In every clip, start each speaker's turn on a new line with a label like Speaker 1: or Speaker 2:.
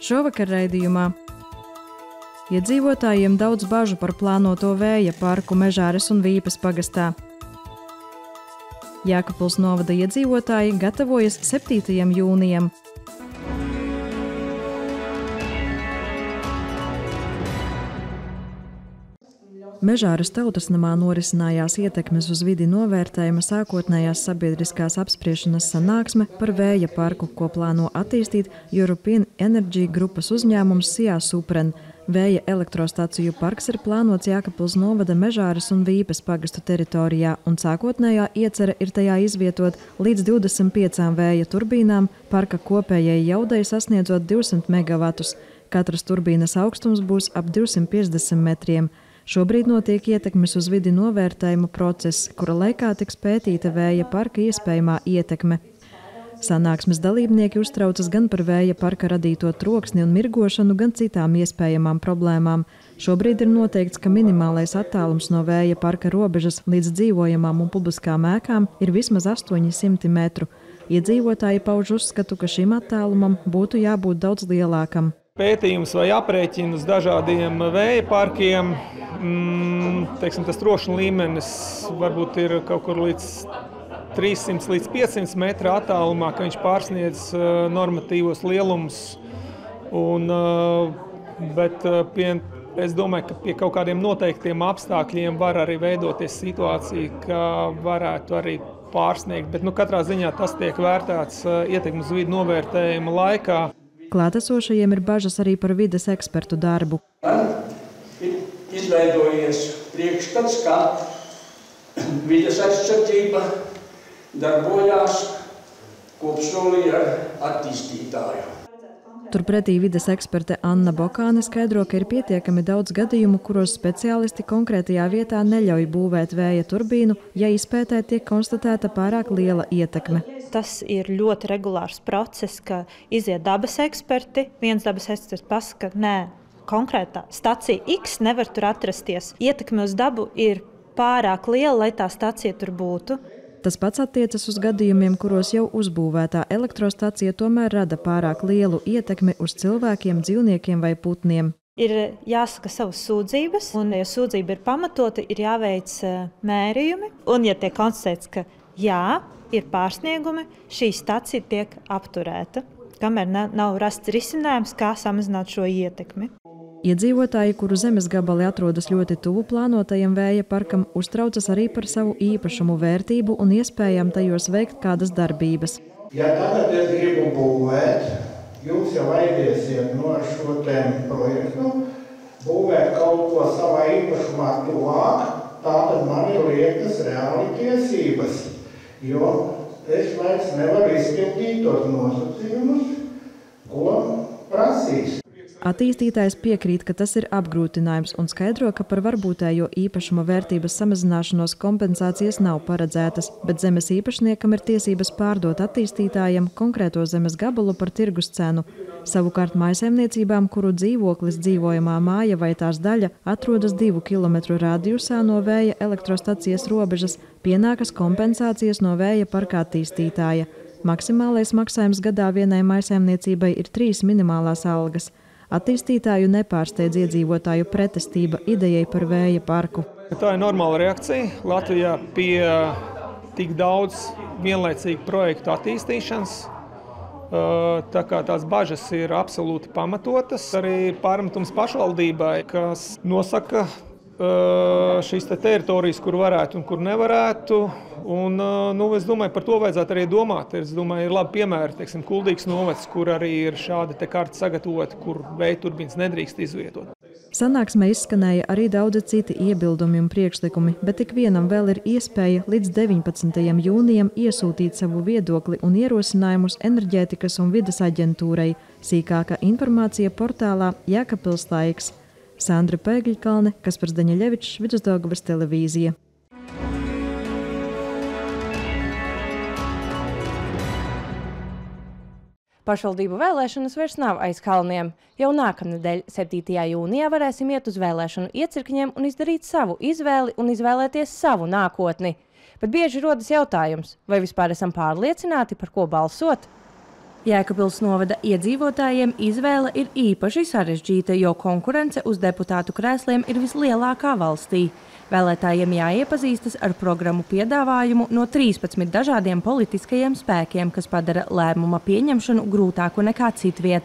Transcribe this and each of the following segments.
Speaker 1: Šovakar raidījumā iedzīvotājiem daudz bažu par plānoto vēja parku Mežāres un Vīpes pagastā. Jēkabpils novada iedzīvotāji gatavojas 7. jūnijam. Mežāres tautasnamā norisinājās ietekmes uz vidi novērtējuma sākotnējās sabiedriskās apspriešanas sanāksme par vēja parku, ko plāno attīstīt European Energy grupas uzņēmums Sijā Supren. Vēja elektrostaciju parks ir plānots Jēkabpils novada Mežāres un Vīpes pagastu teritorijā, un sākotnējā iecerē ir tajā izvietot līdz 25 vēja turbīnām, parka kopējai jaudai sasniedzot 200 megawatus. Katras turbīnas augstums būs ap 250 metriem. Šobrīd notiek ietekmes uz vidi novērtējuma process, kura laikā tiks pētīta vēja parka iespējamā ietekme. Sanāksmes dalībnieki uztraucas gan par vēja parka radīto troksni un mirgošanu, gan citām iespējamām problēmām. Šobrīd ir noteikts, ka minimālais attālums no vēja parka robežas līdz dzīvojamām un publiskām ēkām ir vismaz 800 metru. Iedzīvotāji pauž uzskatu, ka šim attālumam būtu jābūt daudz lielākam.
Speaker 2: Pētījums vai aprēķini uz dažādiem vēja parkiem, tas trokšņa līmenis varbūt ir kaut kur līdz 300 līdz 500 metru attālumā, ka viņš pārsniedz normatīvos lielumus. Es domāju, ka pie kaut kādiem noteiktiem apstākļiem var arī veidoties situācija, ka varētu arī pārsniegt. Bet katrā ziņā tas tiek vērtēts ietekmes uz vidi novērtējuma laikā.
Speaker 1: Klātesošajiem ir bažas arī par vides ekspertu darbu.
Speaker 3: Ir izveidojies priekšstats, ka vides aizsardzība darbojās kopsolī ar attīstītāju.
Speaker 1: Turpretī vides eksperte Anna Bokāne skaidro, ka ir pietiekami daudz gadījumu, kuros speciālisti konkrētajā vietā neļauj būvēt vēja turbīnu, ja izpētē tiek konstatēta pārāk liela ietekme.
Speaker 4: Tas ir ļoti regulārs process, ka iziet dabas eksperti. Viens dabas eksperts pasaka, ka nē, konkrētā stacija X nevar tur atrasties. Ietekme uz dabu ir pārāk liela, lai tā stacija tur būtu.
Speaker 1: Tas pats attiecas uz gadījumiem, kuros jau uzbūvētā elektrostacija tomēr rada pārāk lielu ietekmi uz cilvēkiem, dzīvniekiem vai putniem.
Speaker 4: Ir jāsaka savas sūdzības, un, ja sūdzība ir pamatota, ir jāveic mērījumi. Un, ja tiek konstatēts, ka jā, ir pārsniegumi, šī stacija tiek apturēta, kamēr nav rasts risinājums, kā samazināt šo ietekmi.
Speaker 1: Iedzīvotāji, kuru zemes gabali atrodas ļoti tuvu plānotajam vēja parkam, uztraucas arī par savu īpašumu vērtību un iespējām tajos veikt kādas darbības.
Speaker 5: Ja tagad es gribu būvēt, jūs jau aiziesiet no šo projektu, būvēt kaut ko savā īpašumā tuvāk, tātad man ir liekas reāli tiesības, jo es vairs nevaru izpildīt tos nosacījumus, ko prasīs.
Speaker 1: Attīstītājs piekrīt, ka tas ir apgrūtinājums un skaidro, ka par varbūtējo īpašuma vērtības samazināšanos kompensācijas nav paredzētas, bet zemes īpašniekam ir tiesības pārdot attīstītājam konkrēto zemes gabalu par tirgus cenu. Savukārt mājsaimniecībām, kuru dzīvoklis, dzīvojamā māja vai tās daļa atrodas 2 kilometru radiusā no vēja elektrostacijas robežas, pienākas kompensācijas no vēja parka attīstītāja. Maksimālais maksājums gadā vienai mājsaimniecībai ir 3 minimālās algas. Attīstītāju nepārsteidz iedzīvotāju pretestība idejai par vēja parku.
Speaker 2: Tā ir normāla reakcija Latvijā pie tik daudz vienlaicīgu projektu attīstīšanas. Tā kā tās bažas ir absolūti pamatotas. Arī pārmetums pašvaldībai, kas nosaka šīs teritorijas, kur varētu un kur nevarētu. Es domāju, par to vajadzētu arī domāt. Es domāju, ir labi piemēri, Kuldīgas novads, kur arī ir šādi karti sagatavoti, kur vēja turbīnas nedrīkst izvietot.
Speaker 1: Sanāksmē izskanēja arī daudzi citi iebildumi un priekšlikumi, bet ik vienam vēl ir iespēja līdz 19. jūnijam iesūtīt savu viedokli un ierosinājumus Enerģētikas un vides aģentūrai. Sīkāka informācija portālā Jēkabpils laiks. Sandra Pēgļkalne, Kaspars Daņeļevičs, Vidusdaugavas televīzija.
Speaker 6: Pašvaldību vēlēšanas vairs nav aiz kalniem. Jau nākamnedēļ, 7. jūnijā, varēsim iet uz vēlēšanu iecirkņiem un izdarīt savu izvēli un izvēlēties savu nākotni. Bet bieži rodas jautājums, vai vispār esam pārliecināti, par ko balsot? Jēkabpils novada iedzīvotājiem izvēle ir īpaši sarežģīta, jo konkurence uz deputātu krēsliem ir vislielākā valstī. Vēlētājiem jāiepazīstas ar programmu piedāvājumu no 13 dažādiem politiskajiem spēkiem, kas padara lēmuma pieņemšanu grūtāku nekā citviet.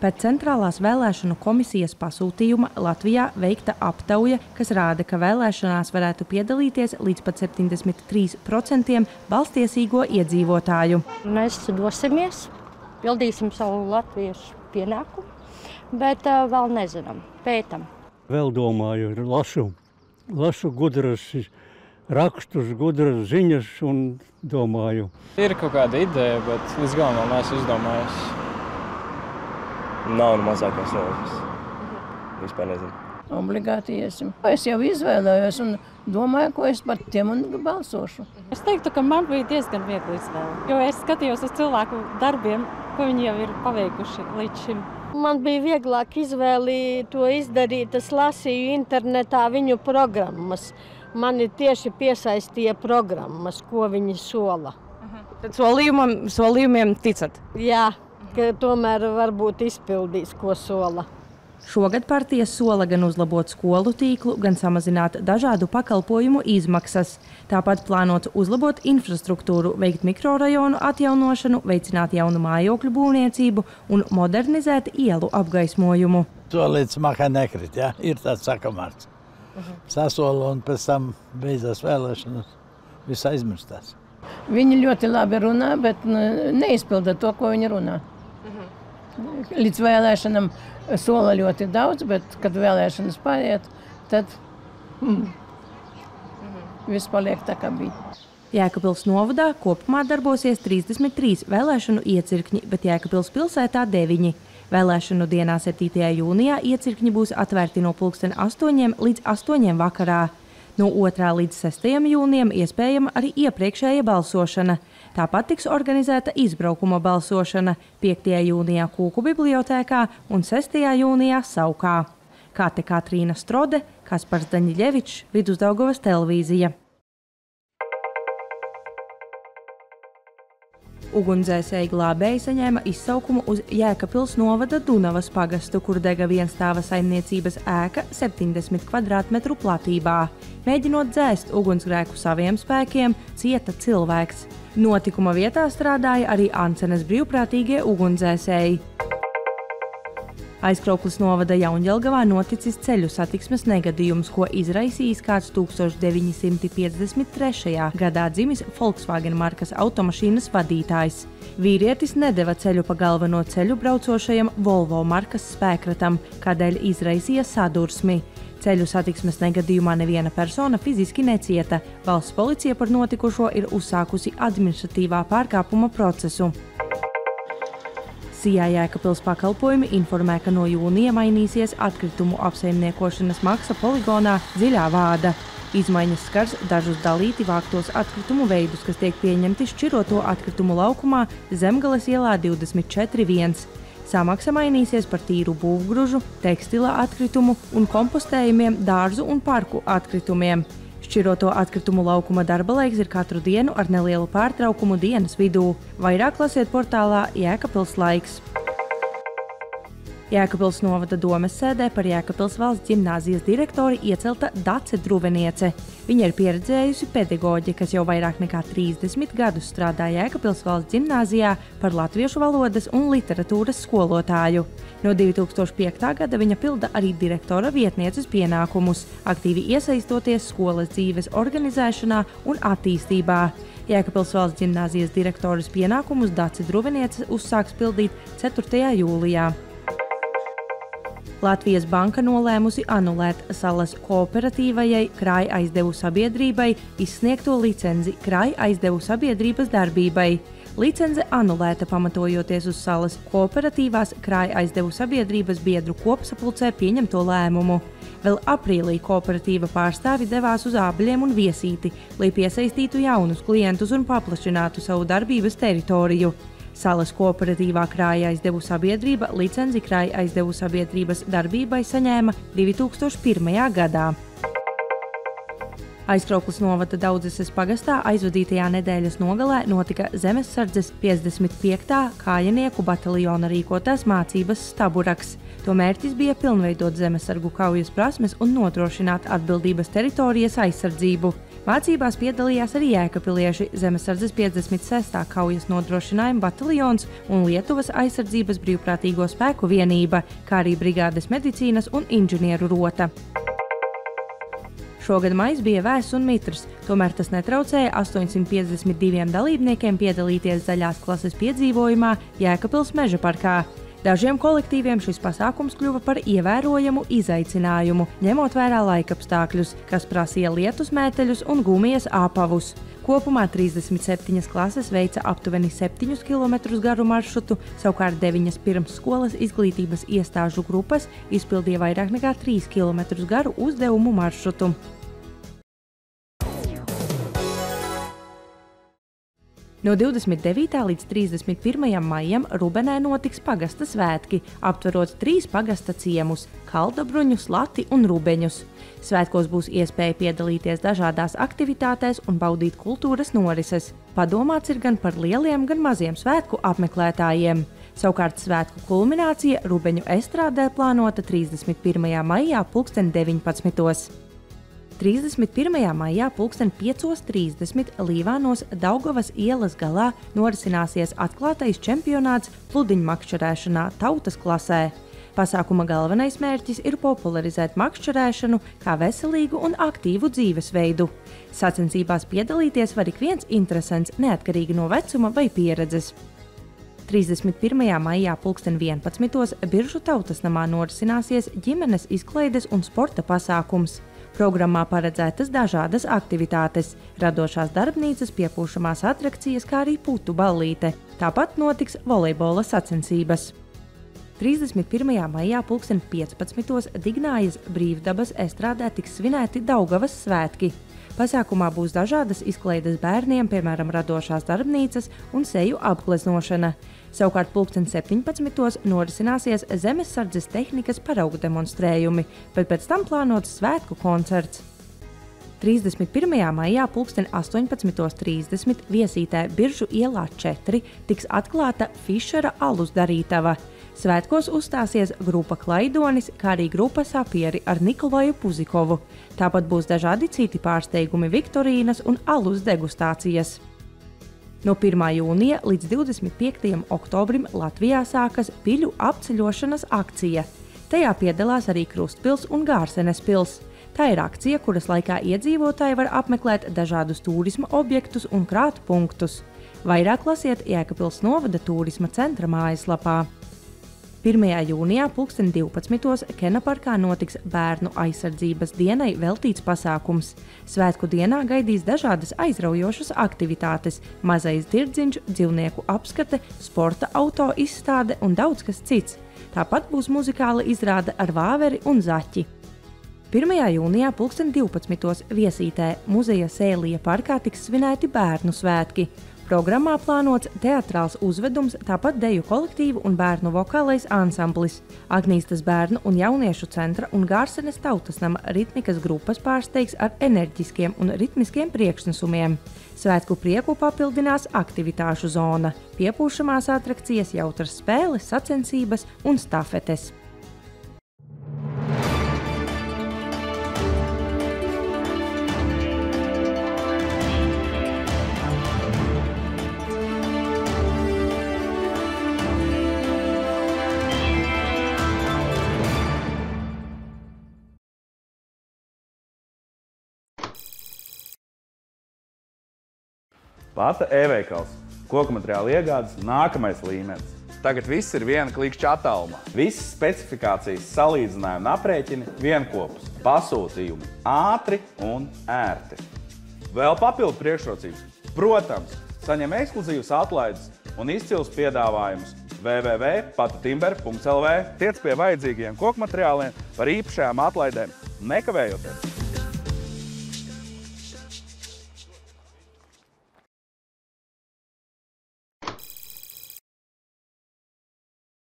Speaker 6: Pēc Centrālās vēlēšanu komisijas pasūtījuma Latvijā veikta aptauja, kas rāda, ka vēlēšanās varētu piedalīties līdz pat 73% balstiesīgo iedzīvotāju.
Speaker 7: Mēs dosimies, pildīsim savu latviešu pienākumu, bet vēl nezinām, pētam.
Speaker 8: Vēl domāju, lasu gudras rakstus, gudras ziņas un domāju.
Speaker 9: Ir kaut kāda ideja, bet līdz galam vēl neesmu izdomājis.
Speaker 10: Nav mazākās nojausmas. Vispār nezinu.
Speaker 11: Obligāti iesim. Es jau izvēlējos un domāju, ko es par tiem un balsošu.
Speaker 12: Es teiktu, ka man bija diezgan viegli izvēle, jo es skatījos uz cilvēku darbiem, ko viņi jau ir paveikuši līdz šim.
Speaker 7: Man bija vieglāk izvēli to izdarīt. Es lasīju internetā viņu programmas. Mani tieši piesaistīja programmas, ko viņi sola.
Speaker 6: Tad solījumiem ticat?
Speaker 7: Jā, ka tomēr varbūt izpildīs, ko sola.
Speaker 6: Šogad partija sola gan uzlabot skolu tīklu, gan samazināt dažādu pakalpojumu izmaksas. Tāpat plānots uzlabot infrastruktūru, veikt mikrorajonu atjaunošanu, veicināt jaunu mājokļu būvniecību un modernizēt ielu apgaismojumu.
Speaker 13: Solīts maha nekrit, ja? Ir tāds sakamārts. Sasola un pēc tam beidzās vēlēšanas, viss aizmirstās.
Speaker 11: Viņi ļoti labi runā, bet neizpilda to, ko viņi runā. Līdz vēlēšanām sola ļoti daudz, bet, kad vēlēšanas paiet, tad viss paliek tā, kā bija.
Speaker 6: Jēkabpils novadā kopumā darbosies 33 vēlēšanu iecirkņi, bet Jēkabpils pilsētā 9. Vēlēšanu dienā 7. jūnijā iecirkņi būs atvērti no 8 līdz 8 vakarā. No 2. līdz 6. jūnijam iespējama arī iepriekšēja balsošana. Tāpat tiks organizēta izbraukuma balsošana 5. jūnijā Kūku bibliotēkā un 6. jūnijā Saukā. Kāte Katrīna Strode, Kaspars Daņļevičs, Vidusdaugavas televīzija. Ugunsdzēsēji glābēji saņēma izsaukumu uz Jēkabpils novada Dunavas pagastu, kur dega vienstāva saimniecības ēka 70 kvadrātmetru platībā. Mēģinot dzēst ugunsgrēku saviem spēkiem, cieta cilvēks. Notikuma vietā strādāja arī Ancenes brīvprātīgie ugunsdzēsēji. Aizkraukles novada Jaunjelgavā noticis ceļu satiksmes negadījums, ko izraisījis kāds 1953. gadā dzimis Volkswagen markas automašīnas vadītājs. Vīrietis nedeva ceļu pa galveno ceļu braucošajam Volvo markas spēkratam, kādēļ izraisīja sadursmi. Ceļu satiksmes negadījumā neviena persona fiziski necieta. Valsts policija par notikušo ir uzsākusi administratīvā pārkāpuma procesu. Sijā Jēkabpils pakalpojumi informē, ka no jūnija mainīsies atkritumu apsaimniekošanas maksa poligonā Dziļā Vāda. Izmaiņas skars dažus dalīti vāktos atkritumu veidus, kas tiek pieņemti šķiroto atkritumu laukumā Zemgales ielā 24.1. Samaksa mainīsies par tīru būvgružu, tekstila atkritumu un kompostējumiem dārzu un parku atkritumiem. Šķiroto atkritumu laukuma darba laiks ir katru dienu ar nelielu pārtraukumu dienas vidū. Vairāk lasiet portālā Jēkabpils laiks. Jēkabpils novada domes sēdē par Jēkabpils valsts ģimnāzijas direktori iecelta Dace Druveniece. Viņa ir pieredzējusi pedagoģe, kas jau vairāk nekā 30 gadus strādā Jēkabpils valsts ģimnāzijā par latviešu valodas un literatūras skolotāju. No 2005. gada viņa pilda arī direktora vietnieces pienākumus, aktīvi iesaistoties skolas dzīves organizēšanā un attīstībā. Jēkabpils valsts ģimnāzijas direktoras pienākumus Dace Druveniece uzsāks pildīt 4. jūlijā. Latvijas banka nolēmusi anulēt Salas kooperatīvajai krāja aizdevu sabiedrībai izsniegto licenci krāja aizdevu sabiedrības darbībai. Licence anulēta pamatojoties uz Salas kooperatīvās krāja aizdevu sabiedrības biedru kopsapulcē pieņemto lēmumu. Vēl aprīlī kooperatīva pārstāvi devās uz Ābeļiem un Viesīti, lai piesaistītu jaunus klientus un paplašinātu savu darbības teritoriju. Salas kooperatīvā krāja aizdevu sabiedrība licenci krāja aizdevu sabiedrības darbībai saņēma 2001. gadā. Aizkraukles novada Daudzeses pagastā aizvadītajā nedēļas nogalē notika Zemessardzes 55. kājinieku bataljona rīkotās mācības Staburaks. To mērķis bija pilnveidot zemesargu kaujas prasmes un nodrošināt atbildības teritorijas aizsardzību. Mācībās piedalījās arī jēkabpilieši Zemessardzes 56. kaujas nodrošinājuma bataljons un Lietuvas aizsardzības brīvprātīgo spēku vienība, kā arī brigādes medicīnas un inženieru rota. Šogad maijs bija vēss un mitrs, tomēr tas netraucēja 852 dalībniekiem piedalīties zaļās klases piedzīvojumā Jēkabpils meža parkā. Dažiem kolektīviem šis pasākums kļuva par ievērojamu izaicinājumu, ņemot vērā laikapstākļus, kas prasīja lietus mēteļus un gumijas āpavus. Kopumā 37 klases veica aptuveni 7 km garu maršrutu, savukārt 9 pirmsskolas izglītības iestāžu grupas izpildīja vairāk nekā 3 km garu uzdevumu maršrutu. No 29. līdz 31. maijam Rubenē notiks pagasta svētki, aptverot 3 pagasta ciemus – Kaldabruņu, Slati un Rubeņus. Svētkos būs iespēja piedalīties dažādās aktivitātēs un baudīt kultūras norises. Padomāts ir gan par lieliem, gan maziem svētku apmeklētājiem. Savukārt svētku kulminācija Rubeņu estrādē plānota 31. maijā 19. 31. maijā 5:30 Līvānos Daugavas ielas galā norisināsies atklātais čempionāts pludiņu makšķerēšanā tautas klasē. Pasākuma galvenais mērķis ir popularizēt makšķerēšanu kā veselīgu un aktīvu dzīvesveidu. Sacensībās piedalīties var ik viens interesants, neatkarīgi no vecuma vai pieredzes. 31. maijā 11. Biržu tautas namā norisināsies ģimenes izklaides un sporta pasākums. Programmā paredzētas dažādas aktivitātes, radošās darbnīcas, piepūšamās atrakcijas, kā arī putu ballīte. Tāpat notiks volejbola sacensības. 31. maijā 15. Dignājas brīvdabas estrādē tiks svinēti Daugavas svētki. Pasākumā būs dažādas izklaides bērniem, piemēram, radošās darbnīcas un seju apgleznošana. Savukārt 17. norisināsies Zemessardzes tehnikas paraugu demonstrējumi, bet pēc tam plānots svētku koncerts. 31. maijā 18:30 Viesītē Biržu ielā 4 tiks atklāta Fišera alus darītava. Svētkos uzstāsies grupa Klaidonis, kā arī grupa Sapieri ar Nikolaju Puzikovu. Tāpat būs dažādi citi pārsteigumi, viktorīnas un alus degustācijas. No 1. jūnija līdz 25. oktobrim Latvijā sākas piļu apceļošanas akcija. Tajā piedalās arī Krustpils un Gārsenes pils. Tā ir akcija, kuras laikā iedzīvotāji var apmeklēt dažādus turisma objektus un krāt punktus. Vairāk lasiet Jēkabpils novada turisma centra mājaslapā. 1. jūnijā 12. Kenaparkā notiks bērnu aizsardzības dienai veltīts pasākums. Svētku dienā gaidīs dažādas aizraujošas aktivitātes – mazais tirdziņš, dzīvnieku apskate, sporta auto izstāde un daudz kas cits. Tāpat būs muzikāla izrāde ar vāveri un zaķi. 1. jūnijā 12. Viesītē Muzeja Sēlija parkā tiks svinēti bērnu svētki. Programmā plānots teatrāls uzvedums, tāpat deju kolektīvu un bērnu vokālais ansamblis. Agnīstas bērnu un jauniešu centra un Gārsenes tautas nama ritmikas grupas pārsteigs ar enerģiskiem un ritmiskiem priekšnesumiem. Svētku prieku papildinās aktivitāšu zona, piepūšamās atrakcijas, jautras spēles, sacensības un stafetes.
Speaker 14: Lata e-veikals. Koku materiāla iegādes nākamais līmenis.
Speaker 15: Tagad viss ir viena klikšķa attālumā.
Speaker 14: Visas specifikācijas, salīdzinājumi un aprēķini vienkopus. Pasūtījumi ātri un ērti. Vēl papildu priekšrocības. Protams, saņem ekskluzīvas atlaides un izcils piedāvājumus www.patutimber.lv.
Speaker 15: Tiec pie vajadzīgiem koku materiāliem par īpašajām atlaidēm, nekavējoties.